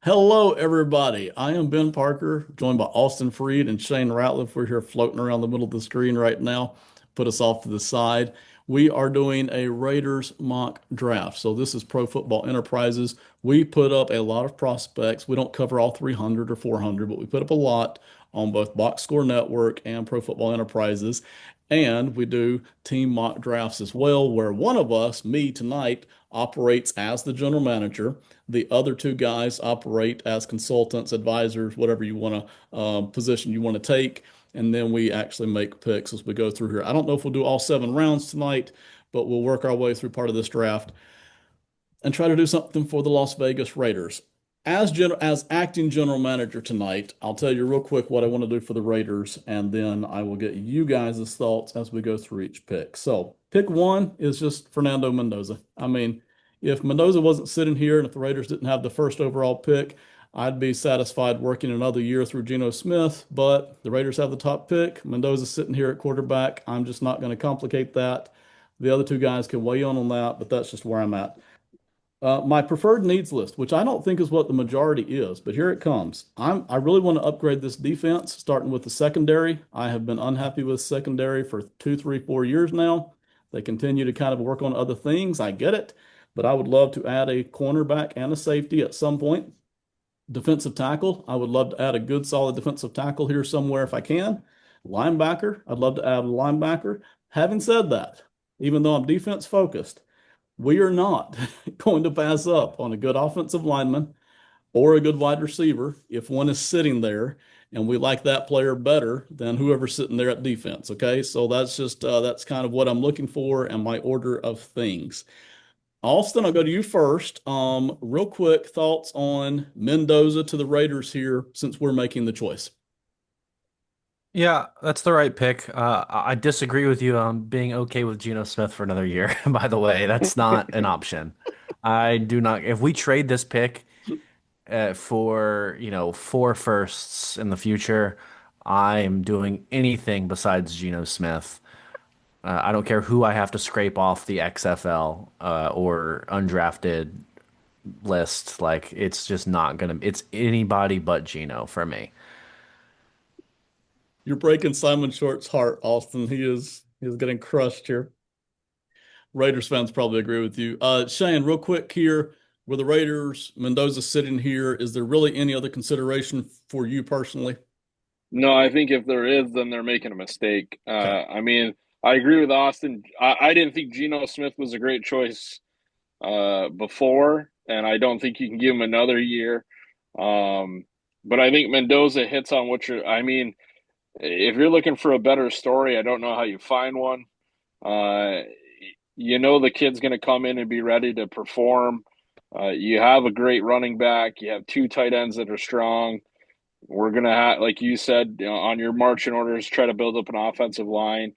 Hello, everybody. I am Ben Parker, joined by Austin Freed and Shane Ratliff. We're here floating around the middle of the screen right now. Put us off to the side. We are doing a Raiders mock draft. So this is Pro Football Enterprises. We put up a lot of prospects. We don't cover all 300 or 400, but we put up a lot on both Box Score Network and Pro Football Enterprises. And we do team mock drafts as well, where one of us, me tonight, operates as the general manager. The other two guys operate as consultants, advisors, whatever you want to position you want to take. And then we actually make picks as we go through here. I don't know if we'll do all 7 rounds tonight, but we'll work our way through part of this draft and try to do something for the Las Vegas Raiders. As acting general manager tonight, I'll tell you real quick what I want to do for the Raiders, and then I will get you guys' thoughts as we go through each pick. So, pick one is just Fernando Mendoza. I mean, if Mendoza wasn't sitting here and if the Raiders didn't have the first overall pick, I'd be satisfied working another year through Geno Smith, but the Raiders have the top pick. Mendoza's sitting here at quarterback. I'm just not going to complicate that. The other two guys can weigh in on that, but that's just where I'm at. My preferred needs list, which I don't think is what the majority is, but here it comes. I really want to upgrade this defense, starting with the secondary. I have been unhappy with secondary for 2, 3, 4 years now. They continue to kind of work on other things. I get it, but I would love to add a cornerback and a safety at some point. Defensive tackle, I would love to add a good solid defensive tackle here somewhere if I can. Linebacker, I'd love to add a linebacker. Having said that, even though I'm defense focused, we are not going to pass up on a good offensive lineman or a good wide receiver if one is sitting there and we like that player better than whoever's sitting there at defense. Okay. So that's just, that's kind of what I'm looking for and my order of things. Austin, I'll go to you first. Real quick thoughts on Mendoza to the Raiders here since we're making the choice. Yeah, that's the right pick. I disagree with you on being okay with Geno Smith for another year. By the way, that's not an option. I do not. If we trade this pick for, four firsts in the future, I am doing anything besides Geno Smith. I don't care who I have to scrape off the XFL or undrafted list. Like, it's just not gonna. It's anybody but Geno for me. You're breaking Simon Short's heart, Austin. He is getting crushed here. Raiders fans probably agree with you. Shane, real quick here, with the Raiders, Mendoza sitting here, is there really any other consideration for you personally? No, I think if there is, then they're making a mistake. Okay. I mean, I agree with Austin. I didn't think Geno Smith was a great choice before, and I don't think you can give him another year. Um, but I think Mendoza hits on what you're. I mean, if you're looking for a better story, I don't know how you find one. Uh, you know the kid's going to come in and be ready to perform. You have a great running back. You have two tight ends that are strong. We're gonna have, like you said, on your marching orders, try to build up an offensive line.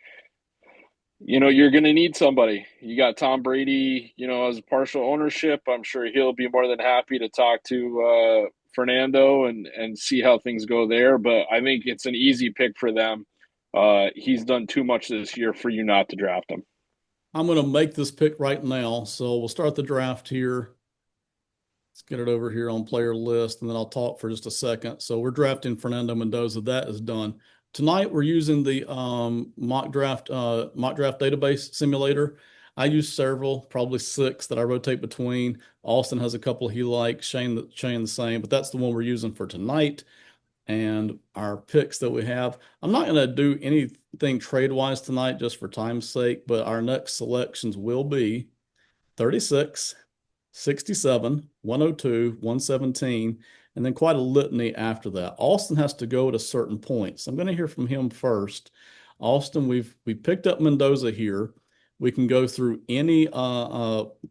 You're gonna need somebody. You got Tom Brady, as a partial ownership. I'm sure he'll be more than happy to talk to Fernando and see how things go there. But I think it's an easy pick for them. He's done too much this year for you not to draft him. I'm going to make this pick right now. So we'll start the draft here. Let's get it over here on player list, and then I'll talk for just a second. So we're drafting Fernando Mendoza. That is done. Tonight we're using the mock draft database simulator. I use several, probably 6 that I rotate between. Austin has a couple he likes, Shane the same, but that's the one we're using for tonight. And our picks that we have. I'm not going to do anything trade wise tonight just for time's sake, but our next selections will be 36, 67, 102, 117, and then quite a litany after that. Austin has to go at a certain point. So I'm going to hear from him first. Austin, we picked up Mendoza here. We can go through any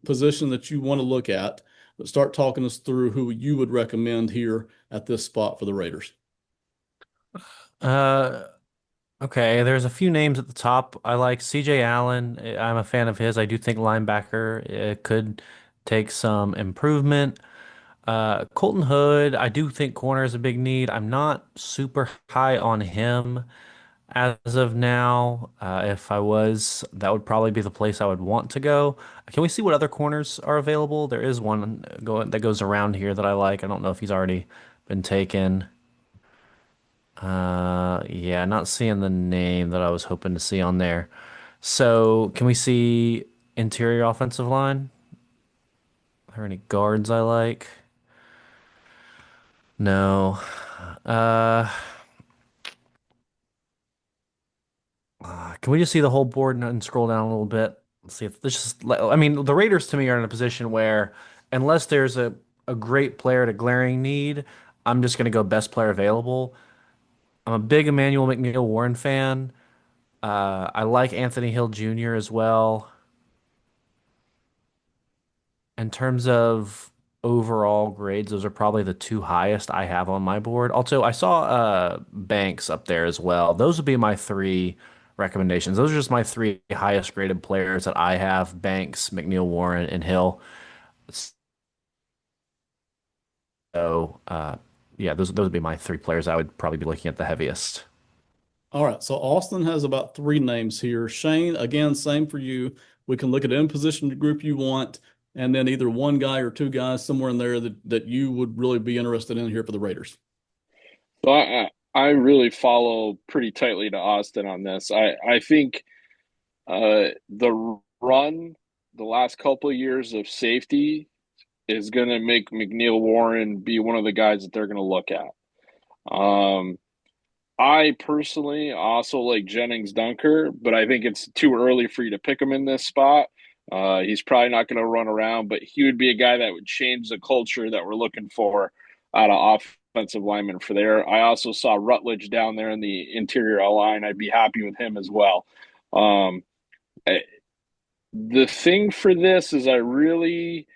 position that you want to look at, but start talking us through who you would recommend here at this spot for the Raiders. Uh, Okay, there's a few names at the top. I like CJ Allen. I'm a fan of his. I do think linebacker could take some improvement. Colton Hood, I do think corner is a big need. I'm not super high on him. As of now, if I was, that would probably be the place I would want to go. Can we see what other corners are available? There is one going that goes around here that I like. I don't know if he's already been taken. Yeah, not seeing the name that I was hoping to see on there. So, can we see interior offensive line? Are there any guards I like? No. Uh, can we just see the whole board and scroll down a little bit? Let's see if this just, I mean, the Raiders to me are in a position where unless there's a great player to glaring need, I'm just going to go best player available. I'm a big Emmanuel McNeil Warren fan. I like Anthony Hill Jr. as well. In terms of overall grades, those are probably the two highest I have on my board. Also, I saw Banks up there as well. Those would be my three recommendations. Those are just my three highest graded players that I have: Banks, McNeil, Warren, and Hill. So, yeah, those would be my three players I would probably be looking at the heaviest. All right, so Austin has about three names here. Shane, again, same for you. We can look at any position group you want, and then either one guy or two guys somewhere in there that you would really be interested in here for the Raiders. So I really follow pretty tightly to Austin on this. I think the run the last couple of years of safety is going to make McNeil Warren be one of the guys that they're going to look at. Um, I personally also like Jennings Dunker, but I think it's too early for you to pick him in this spot. He's probably not going to run around, but he would be a guy that would change the culture that we're looking for out of offensive lineman for there. I also saw Rutledge down there in the interior line. I'd be happy with him as well. Um, eh, the thing for this is I really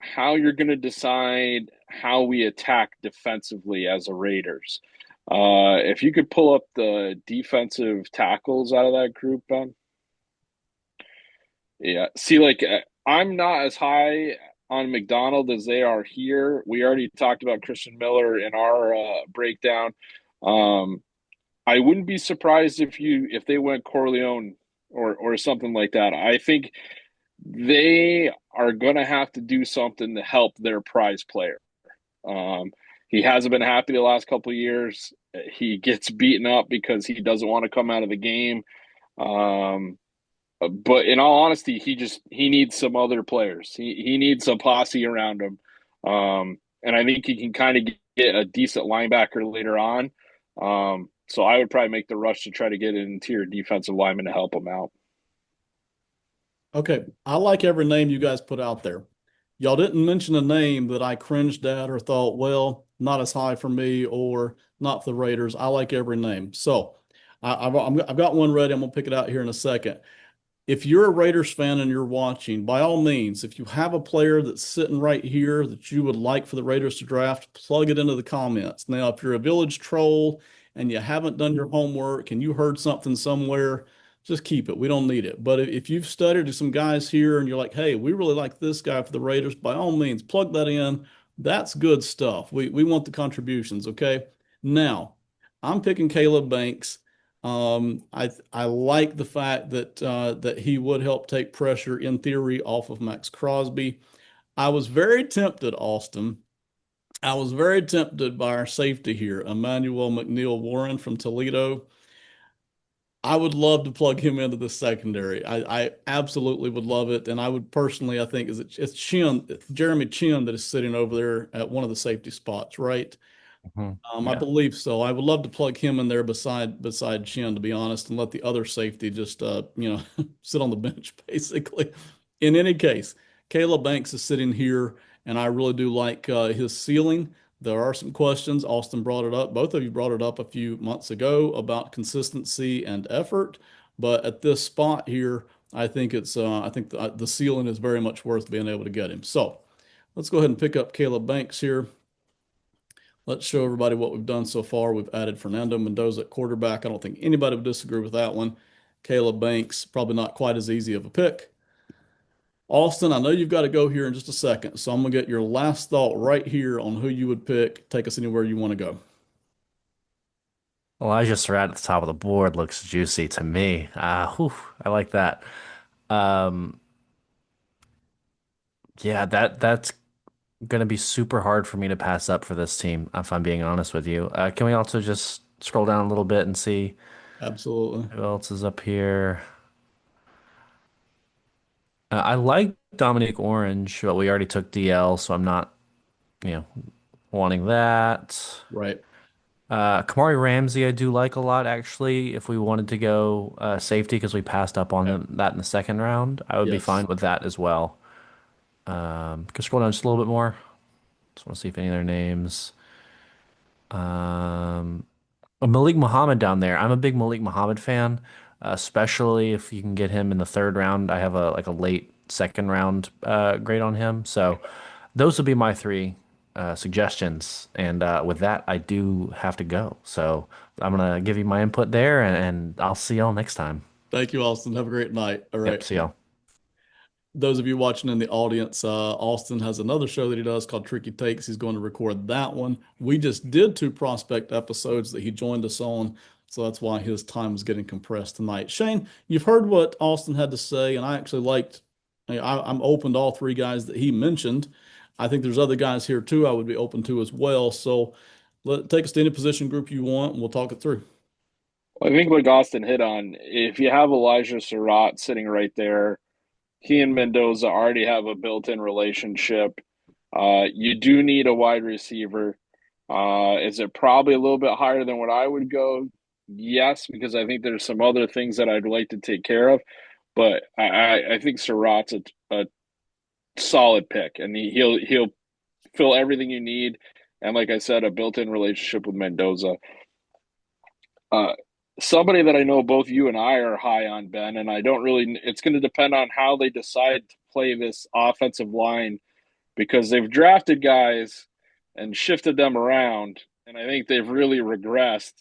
how you're going to decide how we attack defensively as a Raiders. If you could pull up the defensive tackles out of that group, Ben. Yeah. See, like I'm not as high on McDonald as they are here. We already talked about Christian Miller in our breakdown. Um, I wouldn't be surprised if they went Corleone or something like that. I think they are going to have to do something to help their prize player. Um, he hasn't been happy the last couple of years. He gets beaten up because he doesn't want to come out of the game. Um, but in all honesty, he needs some other players. He needs a posse around him. And I think he can kind of get a decent linebacker later on. So I would probably make the rush to try to get an interior defensive lineman to help him out. Okay, I like every name you guys put out there. Y'all didn't mention a name that I cringed at or thought, well, not as high for me or not for the Raiders. I like every name. So I've got one ready. I'm gonna pick it out here in a second. If you're a Raiders fan and you're watching, by all means, if you have a player that's sitting right here that you would like for the Raiders to draft, plug it into the comments. Now, if you're a village troll and you haven't done your homework and you heard something somewhere, just keep it. We don't need it. But if you've studied some guys here and you're like, hey, we really like this guy for the Raiders, by all means, plug that in. That's good stuff. We want the contributions, okay? Now, I'm picking Caleb Banks. I like the fact that he would help take pressure in theory off of Max Crosby. I was very tempted, Austin. I was very tempted by our safety here, Emmanuel McNeil Warren from Toledo. I would love to plug him into the secondary. I absolutely would love it, and I would personally, I think, it's Jeremy Chin that is sitting over there at one of the safety spots, right? Mhm. I Yeah. believe so. I would love to plug him in there beside Chin, to be honest, and let the other safety just sit on the bench basically. In any case, Caleb Banks is sitting here, and I really do like his ceiling. There are some questions. Austin brought it up. Both of you brought it up a few months ago about consistency and effort, but at this spot here, I think the ceiling is very much worth being able to get him. So let's go ahead and pick up Caleb Banks here. Let's show everybody what we've done so far. We've added Fernando Mendoza at quarterback. I don't think anybody would disagree with that one. Caleb Banks, probably not quite as easy of a pick. Austin, I know you've got to go here in just a second, so I'm going to get your last thought right here on who you would pick. Take us anywhere you want to go. Elijah Surratt at the top of the board looks juicy to me. I like that. Um, yeah, that's gonna be super hard for me to pass up for this team, if I'm being honest with you. Can we also just scroll down a little bit and see Absolutely. who else is up here? I like Dominic Orange, but we already took DL, so I'm not, you know, wanting that. Right. Kamari Ramsey, I do like a lot actually. If we wanted to go safety because we passed up on Okay. that in the second round, I would be fine Yes. with that as well. Can scroll down just a little bit more. Just want to see if any other names. Um, Malik Muhammad down there. I'm a big Malik Muhammad fan, especially if you can get him in the third round. I have a like a late second round grade on him. So those would be my three suggestions. And with that, I do have to go. So I'm gonna give you my input there, and I'll see y'all next time. Thank you, Austin. Have a great night. All Yep, right. see y'all. Those of you watching in the audience, Austin has another show that he does called Tricky Takes. He's going to record that one. We just did two prospect episodes that he joined us on, so that's why his time is getting compressed tonight. Shane, you've heard what Austin had to say, and I actually liked. I'm open to all three guys that he mentioned. I think there's other guys here too I would be open to as well. So take us to any position group you want, and we'll talk it through. I think like Austin hit on, if you have Elijah Surratt sitting right there, he and Mendoza already have a built-in relationship. You do need a wide receiver. Is it probably a little bit higher than what I would go? Yes, because I think there's some other things that I'd like to take care of. But I think Surratt's a solid pick, and he'll fill everything you need. And like I said, a built-in relationship with Mendoza. Uh, Somebody that I know both you and I are high on, Ben, and I don't really. It's going to depend on how they decide to play this offensive line because they've drafted guys and shifted them around, and I think they've really regressed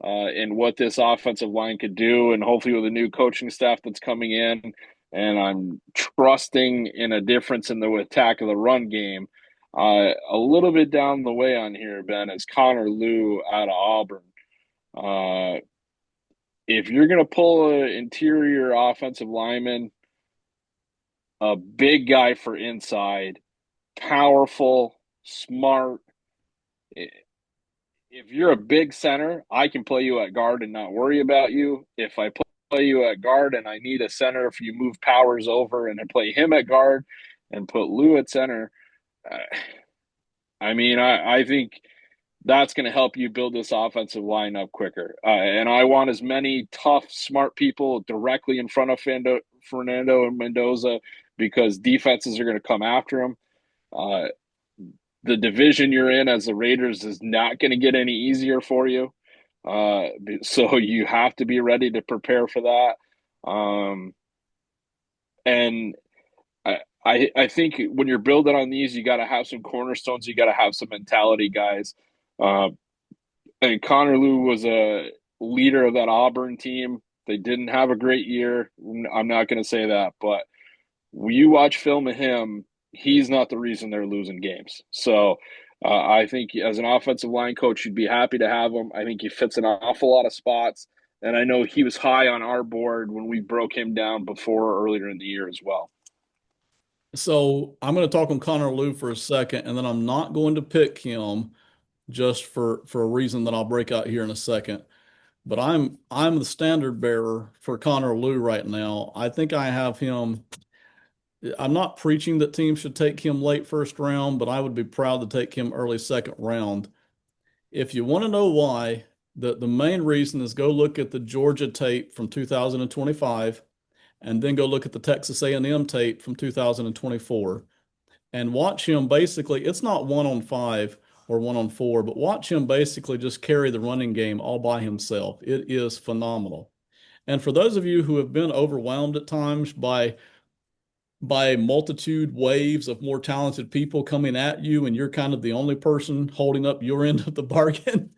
in what this offensive line could do, and hopefully with a new coaching staff that's coming in, and I'm trusting in a difference in the attack of the run game. A little bit down the way on here, Ben, is Connor Lew out of Auburn. Uh, if you're going to pull an interior offensive lineman, a big guy for inside, powerful, smart. If you're a big center, I can play you at guard and not worry about you. If I play you at guard and I need a center, if you move Powers over and I play him at guard and put Lou at center, uh, I think that's going to help you build this offensive line up quicker. And I want as many tough, smart people directly in front of Fernando and Mendoza because defenses are going to come after him. Uh, the division you're in as the Raiders is not going to get any easier for you. So you have to be ready to prepare for that. And I think when you're building on these, you got to have some cornerstones. You got to have some mentality guys. Uh, and Connor Lew was a leader of that Auburn team. They didn't have a great year. I'm not going to say that, but when you watch film of him, he's not the reason they're losing games. So I think as an offensive line coach, you'd be happy to have him. I think he fits an awful lot of spots. And I know he was high on our board when we broke him down before earlier in the year as well. So I'm going to talk on Connor Lew for a second, and then I'm not going to pick him just for a reason that I'll break out here in a second. But I'm the standard bearer for Connor Lew right now. I think I have him. I'm not preaching that teams should take him late first round, but I would be proud to take him early second round. If you want to know why, the main reason is go look at the Georgia tape from 2025 and then go look at the Texas A&M tape from 2024 and watch him basically, it's not 1-on-5 or 1-on-4, but watch him basically just carry the running game all by himself. It is phenomenal. And for those of you who have been overwhelmed at times by a multitude waves of more talented people coming at you, and you're kind of the only person holding up your end of the bargain,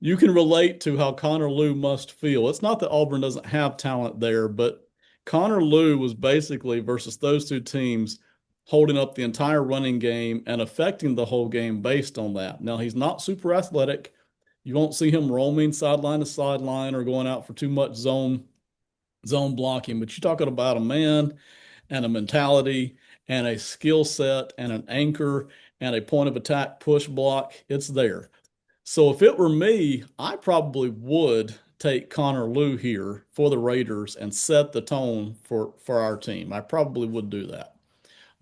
you can relate to how Connor Lew must feel. It's not that Auburn doesn't have talent there, but Connor Lew was basically versus those two teams holding up the entire running game and affecting the whole game based on that. Now, he's not super athletic. You won't see him roaming sideline to sideline or going out for too much zone blocking, but you're talking about a man and a mentality and a skill set and an anchor and a point of attack push block. It's there. So if it were me, I probably would take Connor Lew here for the Raiders and set the tone for our team. I probably would do that.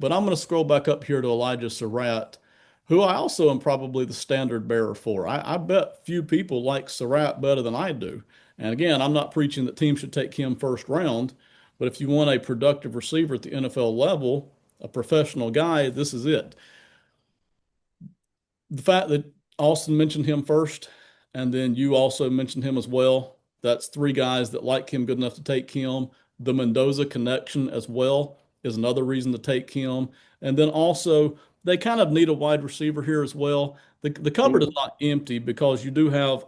But I'm going to scroll back up here to Elijah Surratt, who I also am probably the standard bearer for. I bet few people like Surratt better than I do. And again, I'm not preaching that teams should take him first round, but if you want a productive receiver at the NFL level, a professional guy, this is it. The fact that Austin mentioned him first, and then you also mentioned him as well, that's three guys that like him good enough to take him. The Mendoza connection as well is another reason to take him. And then also, they kind of need a wide receiver here as well. The cupboard is Mm. not empty because you do have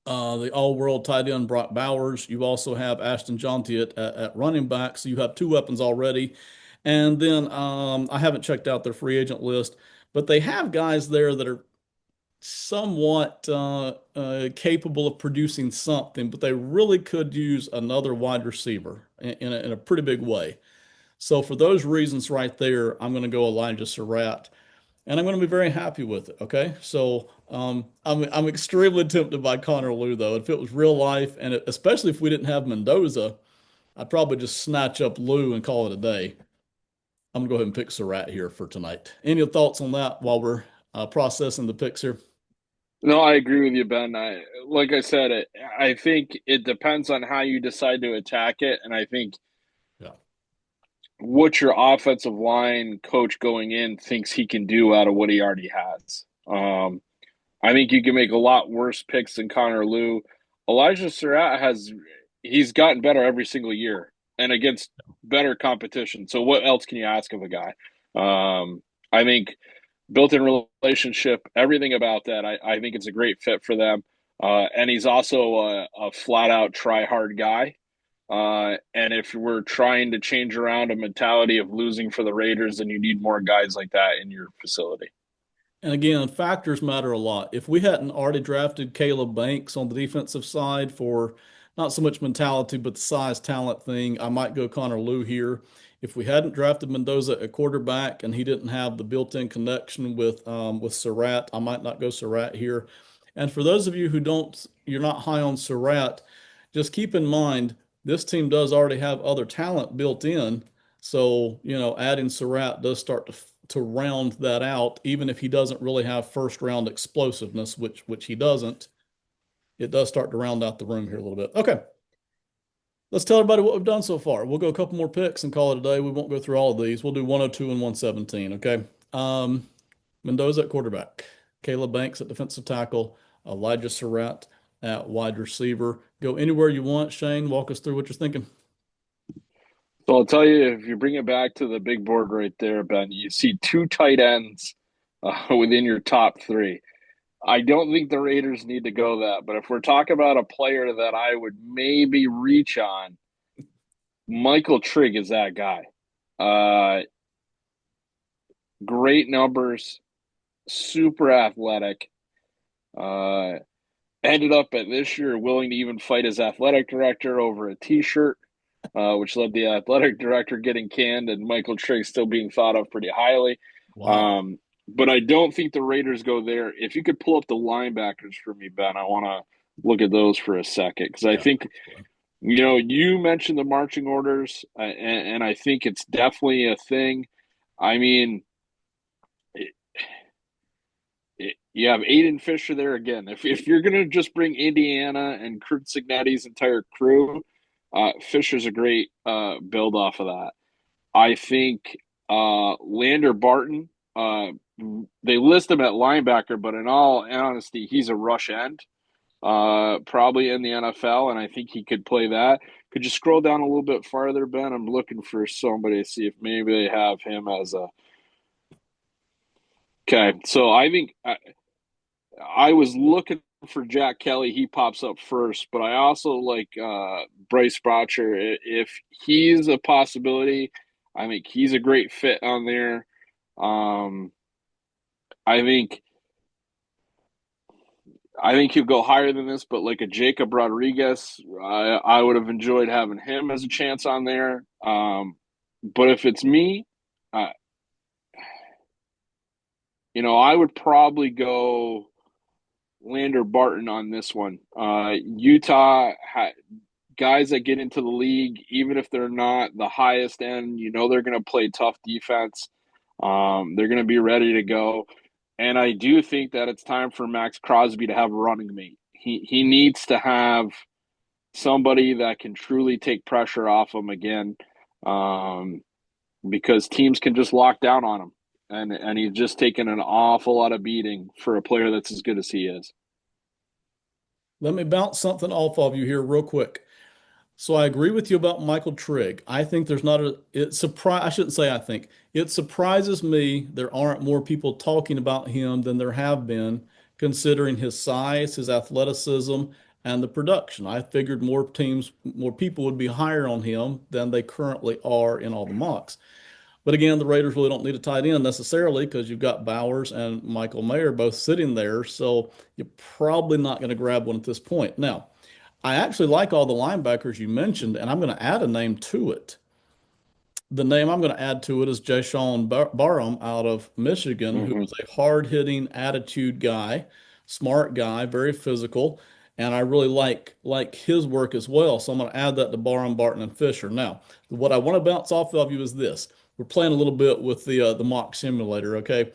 the all-world tight end Brock Bowers. You also have Ashton Jonty at running back, so you have two weapons already. And then I haven't checked out their free agent list, but they have guys there that are somewhat capable of producing something, but they really could use another wide receiver in a pretty big way. So for those reasons right there, I'm going to go Elijah Surratt, and I'm going to be very happy with it. Okay, so I'm extremely tempted by Connor Lew though. If it was real life, and especially if we didn't have Mendoza, I'd probably just snatch up Lew and call it a day. I'm gonna go ahead and pick Surratt here for tonight. Any thoughts on that while we're processing the picks here? No, I agree with you, Ben. Like I said, I think it depends on how you decide to attack it, and I think Yeah. what your offensive line coach going in thinks he can do out of what he already has. I think you can make a lot worse picks than Connor Lew. Elijah Surratt he's gotten better every single year and against better competition. So what else can you ask of a guy? I think built-in relationship, everything about that. I think it's a great fit for them. And he's also a flat-out try-hard guy. And if we're trying to change around a mentality of losing for the Raiders, then you need more guys like that in your facility. And again, factors matter a lot. If we hadn't already drafted Caleb Banks on the defensive side for not so much mentality, but the size talent thing, I might go Connor Lew here. If we hadn't drafted Mendoza at quarterback and he didn't have the built-in connection with Surratt, I might not go Surratt here. And for those of you who don't, you're not high on Surratt, just keep in mind this team does already have other talent built in. So, adding Surratt does start to round that out, even if he doesn't really have first round explosiveness, which he doesn't. It does start to round out the room here a little bit. Okay, let's tell everybody what we've done so far. We'll go a couple more picks and call it a day. We won't go through all of these. We'll do 102 and 117. Okay. Mendoza at quarterback, Caleb Banks at defensive tackle, Elijah Surratt at wide receiver. Go anywhere you want. Shane, walk us through what you're thinking. So I'll tell you, if you bring it back to the big board right there, Ben, you see two tight ends within your top three. I don't think the Raiders need to go that, but if we're talking about a player that I would maybe reach on, Michael Trigg is that guy. Uh, Great numbers, super athletic. Uh, Ended up at this year willing to even fight his athletic director over a T-shirt, which led the athletic director getting canned and Michael Trigg still being thought of pretty highly. Wow. Um, but I don't think the Raiders go there. If you could pull up the linebackers for me, Ben, I want to look at those for a second because I Yeah. think you mentioned the marching orders, and I think it's definitely a thing. I mean, you have Aiden Fisher there again. If you're gonna just bring Indiana and Kurt Signetti's entire crew, Fisher's a great build off of that. I think Lander Barton. They list him at linebacker, but in all honesty, he's a rush end. Probably in the NFL, and I think he could play that. Could you scroll down a little bit farther, Ben? I'm looking for somebody to see if maybe they have him as a. Okay, so I think I was looking for Jack Kelly. He pops up first, but I also like Bryce Botcher. If he's a possibility, I think he's a great fit on there. Um, I think I think he'll go higher than this, but like a Jacob Rodriguez, I would have enjoyed having him as a chance on there. But if it's me, uh, I would probably go Lander Barton on this one. Utah guys that get into the league, even if they're not the highest end, they're going to play tough defense. They're going to be ready to go. And I do think that it's time for Max Crosby to have a running mate. He needs to have somebody that can truly take pressure off him again, um, because teams can just lock down on him. And he's just taken an awful lot of beating for a player that's as good as he is. Let me bounce something off of you here real quick. So I agree with you about Michael Trigg. I think there's not a I shouldn't say I think. It surprises me there aren't more people talking about him than there have been, considering his size, his athleticism, and the production. I figured more people would be higher on him than they currently are in all the mocks. But again, the Raiders really don't need a tight end necessarily because you've got Bowers and Michael Mayer both sitting there. So you're probably not going to grab one at this point. Now, I actually like all the linebackers you mentioned, and I'm going to add a name to it. The name I'm going to add to it is Jashawn Barham out of Michigan, who Mm-hmm. is a hard-hitting attitude guy, smart guy, very physical, and I really like his work as well. So I'm going to add that to Barham, Barton, and Fisher. Now, what I want to bounce off of you is this. We're playing a little bit with the mock simulator, okay?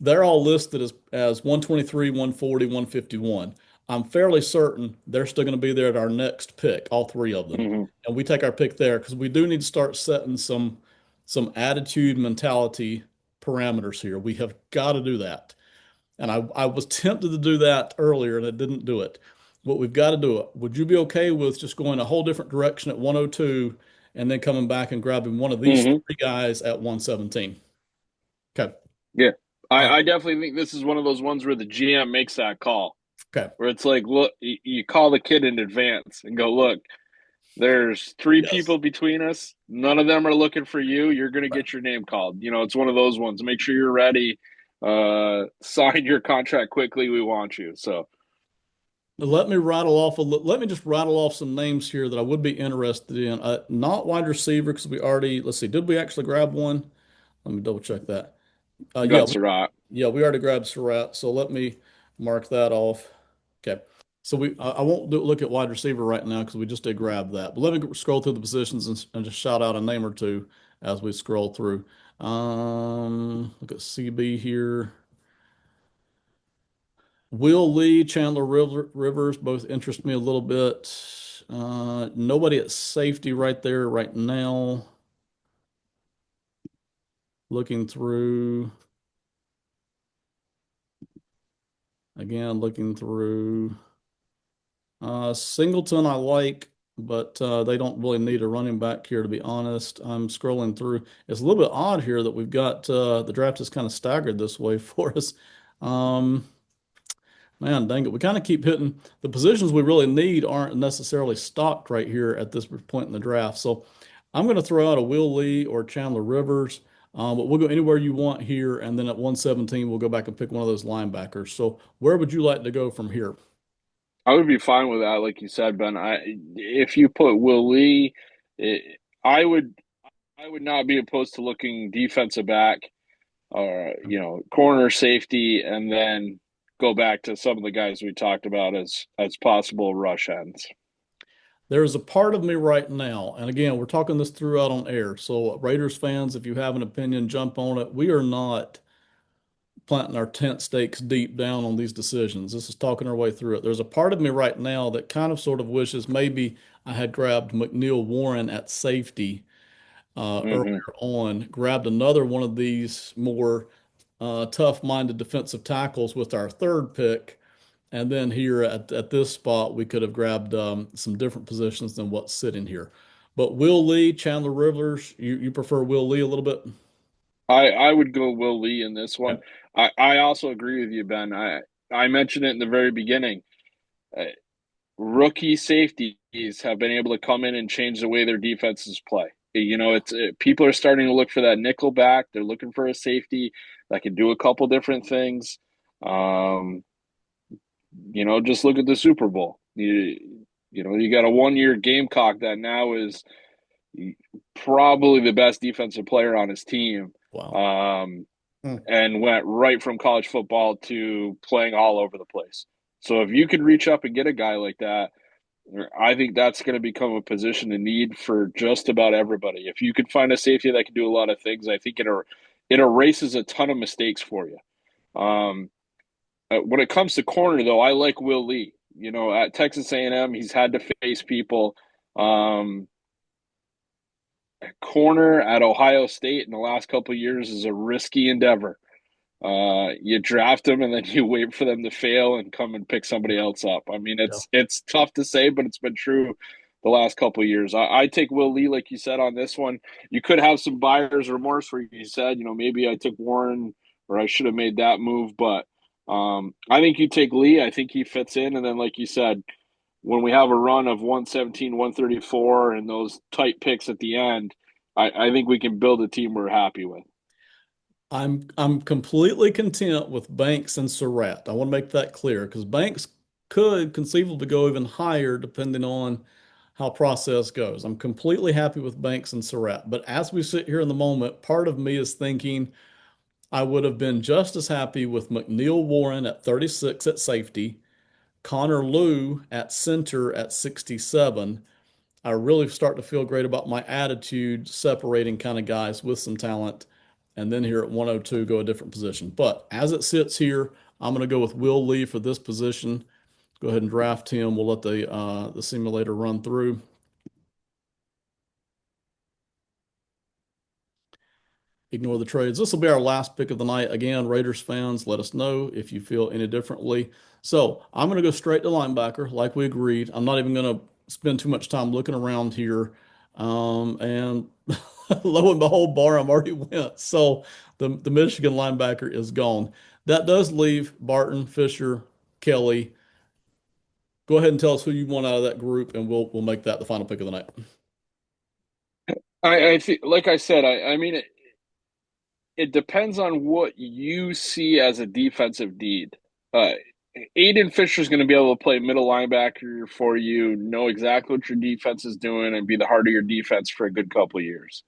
They're all listed as 123, 140, 151. I'm fairly certain they're still going to be there at our next pick, all three of them. Mm-hmm. And we take our pick there because we do need to start setting some attitude mentality parameters here. We have got to do that. And I was tempted to do that earlier and I didn't do it. But we've got to do it. Would you be okay with just going a whole different direction at 102 and then coming back and grabbing one of these Mm-hmm. three guys at 117? Okay. Yeah. All I right. definitely think this is one of those ones where the GM makes that call, Okay. where it's like, look, you call the kid in advance and go, look, there's three Yes. people between us. None of them are looking for you. You're going to Right. get your name called. It's one of those ones. Make sure you're ready. Sign your contract quickly. We want you. So Let me just rattle off some names here that I would be interested in. Not wide receiver because let's see, did we actually grab one? Let me double check that. Uh, you yeah, got we, Surratt. yeah, we already grabbed Surratt. So let me mark that off. Okay. So I won't look at wide receiver right now because we just did grab that. But let me scroll through the positions and just shout out a name or two as we scroll through. Look at CB here. Will Lee, Rivers both interest me a little bit. Nobody at safety right there right now. Looking through again, looking through. Singleton I like, but they don't really need a running back here to be honest. I'm scrolling through. It's a little bit odd here that we've got the draft is kind of staggered this way for us. Um, Man, dang it. We kind of keep hitting the positions we really need aren't necessarily stocked right here at this point in the draft. So I'm going to throw out a Will Lee or Chandler Rivers, but we'll go anywhere you want here. And then at 117, we'll go back and pick one of those linebackers. So where would you like to go from here? I would be fine with that, like you said, Ben. If you put Will Lee, it, I would I would not be opposed to looking defensive back or corner safety, and then go back to some of the guys we talked about as possible rush ends. There is a part of me right now, and again, we're talking this throughout on air. So Raiders fans, if you have an opinion, jump on it. We are not planting our tent stakes deep down on these decisions. This is talking our way through it. There's a part of me right now that kind of sort of wishes maybe I had grabbed McNeil Warren at safety Mm-hmm. earlier on, grabbed another one of these more tough-minded defensive tackles with our third pick. And then here at this spot, we could have grabbed some different positions than what's sitting here. But Will Lee, Chandler Rivers, you prefer Will Lee a little bit? I would go Will Lee in this one. Okay. I also agree with you, Ben. I mentioned it in the very beginning. Uh, Rookie safeties have been able to come in and change the way their defenses play. It's people are starting to look for that nickel back. They're looking for a safety that can do a couple different things. Um, just look at the Super Bowl. You got a 1 year Gamecock that now is probably the best defensive player on his team, Wow. um, Hmm. and went right from college football to playing all over the place. So if you could reach up and get a guy like that, I think that's going to become a position of need for just about everybody. If you could find a safety that can do a lot of things, I think it erases a ton of mistakes for you. Um, when it comes to corner, though, I like Will Lee. At Texas A&M, he's had to face people. Um, Corner at Ohio State in the last couple of years is a risky endeavor. You draft them and then you wait for them to fail and come and pick somebody else up. I mean, Yeah. it's tough to say, but it's been true the last couple of years. I take Will Lee, like you said, on this one. You could have some buyer's remorse where you said, maybe I took Warren or I should have made that move, but I think you take Lee. I think he fits in, and then like you said, when we have a run of 117, 134, and those tight picks at the end, I think we can build a team we're happy with. I'm completely content with Banks and Surratt. I want to make that clear because Banks could conceivably go even higher depending on how process goes. I'm completely happy with Banks and Surratt. But as we sit here in the moment, part of me is thinking I would have been just as happy with McNeil Warren at 36 at safety, Connor Liu at center at 67. I really start to feel great about my attitude separating kind of guys with some talent. And then here at 102, go a different position. But as it sits here, I'm going to go with Will Lee for this position. Go ahead and draft him. We'll let the simulator run through. Ignore the trades. This will be our last pick of the night. Again, Raiders fans, let us know if you feel any differently. So I'm going to go straight to linebacker, like we agreed. I'm not even going to spend too much time looking around here. And lo and behold, Barham already went. So the Michigan linebacker is gone. That does leave Barton, Fisher, Kelly. Go ahead and tell us who you want out of that group, and we'll make that the final pick of the night. I think, like I said, I mean, it depends on what you see as a defensive need. Uh, Aiden Fisher's going to be able to play middle linebacker for you, know exactly what your defense is doing, and be the heart of your defense for a good couple of years.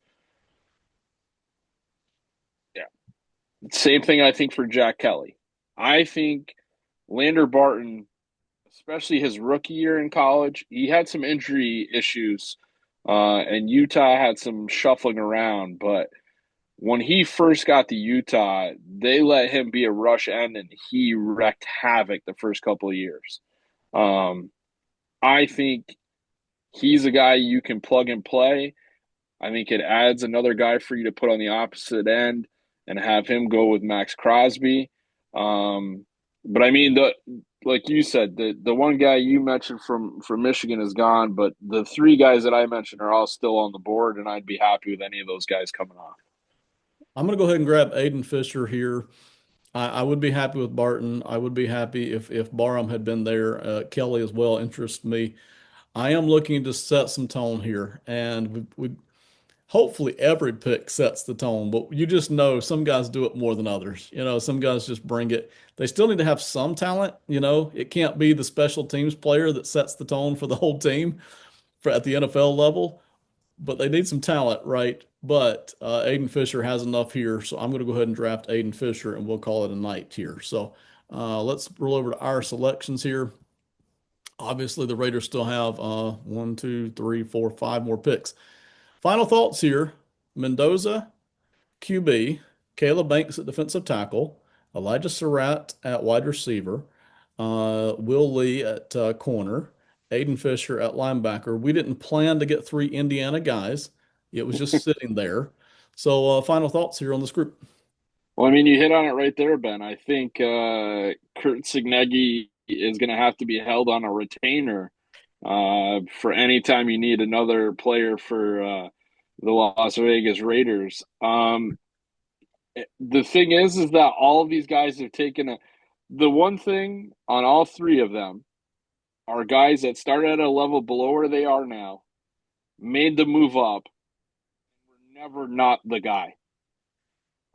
Yeah. Same thing, I think, for Jack Kelly. I think Lander Barton, especially his rookie year in college, he had some injury issues, and Utah had some shuffling around, but when he first got to Utah, they let him be a rush end, and he wreaked havoc the first couple of years. Um, I think he's a guy you can plug and play. I think it adds another guy for you to put on the opposite end and have him go with Max Crosby. But I mean, like you said, the one guy you mentioned from Michigan is gone, but the three guys that I mentioned are all still on the board, and I'd be happy with any of those guys coming off. I'm going to go ahead and grab Aiden Fisher here. I would be happy with Barton. I would be happy if Barham had been there. Kelly as well interests me. I am looking to set some tone here, and we hopefully every pick sets the tone. But you just know some guys do it more than others. Some guys just bring it. They still need to have some talent. It can't be the special teams player that sets the tone for the whole team for at the NFL level, but they need some talent, right? But Aiden Fisher has enough here, so I'm going to go ahead and draft Aiden Fisher, and we'll call it a night here. So let's roll over to our selections here. Obviously, the Raiders still have one, two, three, four, five more picks. Final thoughts here: Mendoza, QB, Caleb Banks at defensive tackle, Elijah Surratt at wide receiver, Will Lee at corner, Aiden Fisher at linebacker. We didn't plan to get three Indiana guys. It was just sitting there. So, final thoughts here on this group. Well, I mean, you hit on it right there, Ben. I think Kurt Signegi is going to have to be held on a retainer for any time you need another player for the Las Vegas Raiders. The thing is that all of these guys have taken the one thing on all three of them are guys that started at a level below where they are now, made the move up, and were never not the guy.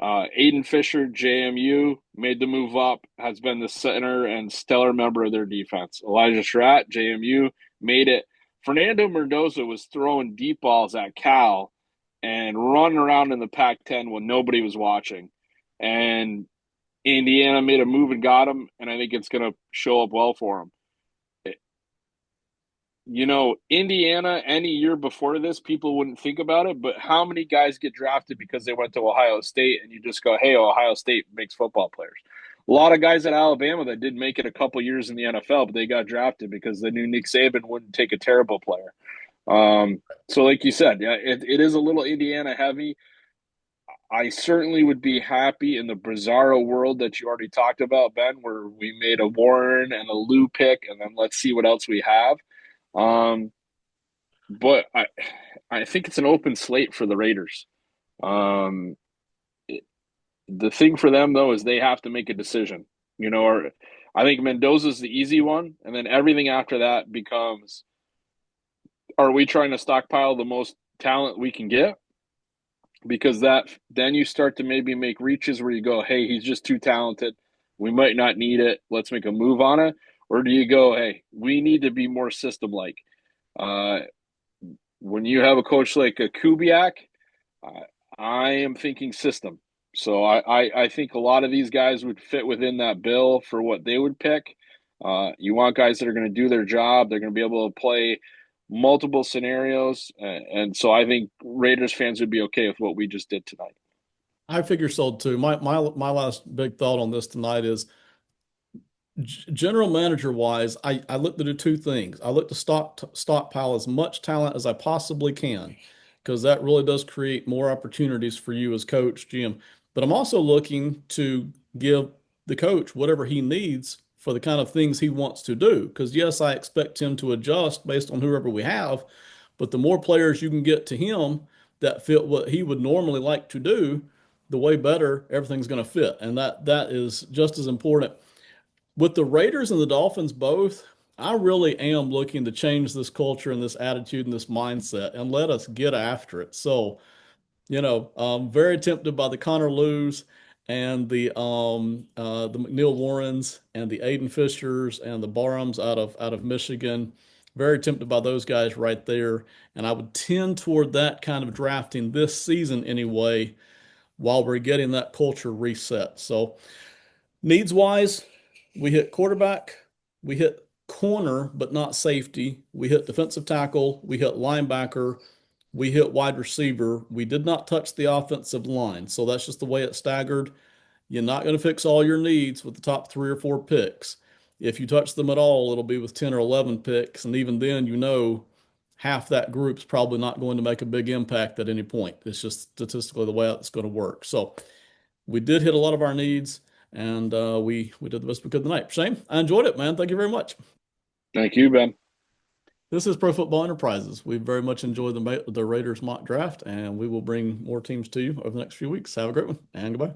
Aiden Fisher, JMU, made the move up, has been the center and stellar member of their defense. Elijah Schratt, JMU, made it. Fernando Mendoza was throwing deep balls at Cal and running around in the Pac-10 when nobody was watching. And Indiana made a move and got him, and I think it's going to show up well for him. Indiana, any year before this, people wouldn't think about it, but how many guys get drafted because they went to Ohio State and you just go, hey, Ohio State makes football players? A lot of guys at Alabama that did make it a couple years in the NFL, but they got drafted because they knew Nick Saban wouldn't take a terrible player. So, like you said, yeah, it is a little Indiana heavy. I certainly would be happy in the bizarro world that you already talked about, Ben, where we made a Warren and a Lou pick, and then let's see what else we have. Um, but I think it's an open slate for the Raiders. Um, the thing for them though is they have to make a decision. Or I think Mendoza's the easy one, and then everything after that becomes: are we trying to stockpile the most talent we can get? Because that then you start to maybe make reaches where you go, hey, he's just too talented. We might not need it. Let's make a move on it. Or do you go, hey, we need to be more system like? Uh, when you have a coach like a Kubiak, uh, I am thinking system. So I think a lot of these guys would fit within that bill for what they would pick. You want guys that are going to do their job. They're going to be able to play multiple scenarios. And so I think Raiders fans would be okay with what we just did tonight. I figure so too. My last big thought on this tonight is general manager wise, I look to do two things. I look to stockpile as much talent as I possibly can, because that really does create more opportunities for you as coach, Jim. But I'm also looking to give the coach whatever he needs for the kind of things he wants to do. Because yes, I expect him to adjust based on whoever we have, but the more players you can get to him that fit what he would normally like to do, the way better everything's going to fit. And that is just as important with the Raiders and the Dolphins both. I really am looking to change this culture and this attitude and this mindset and let us get after it. So, I'm very tempted by the Connor Lews and the McNeil Warrens and the Aiden Fishers and the Barhams out of Michigan. Very tempted by those guys right there. And I would tend toward that kind of drafting this season anyway, while we're getting that culture reset. So needs wise, we hit quarterback, we hit corner, but not safety. We hit defensive tackle, we hit linebacker, we hit wide receiver. We did not touch the offensive line. So that's just the way it's staggered. You're not going to fix all your needs with the top 3 or 4 picks. If you touch them at all, it'll be with 10 or 11 picks. And even then, half that group's probably not going to make a big impact at any point. It's just statistically the way it's going to work. So we did hit a lot of our needs, and we did the best we could tonight. Shane, I enjoyed it, man. Thank you very much. Thank you, Ben. This is Pro Football Enterprises. We very much enjoyed the Raiders mock draft, and we will bring more teams to you over the next few weeks. Have a great one, and goodbye.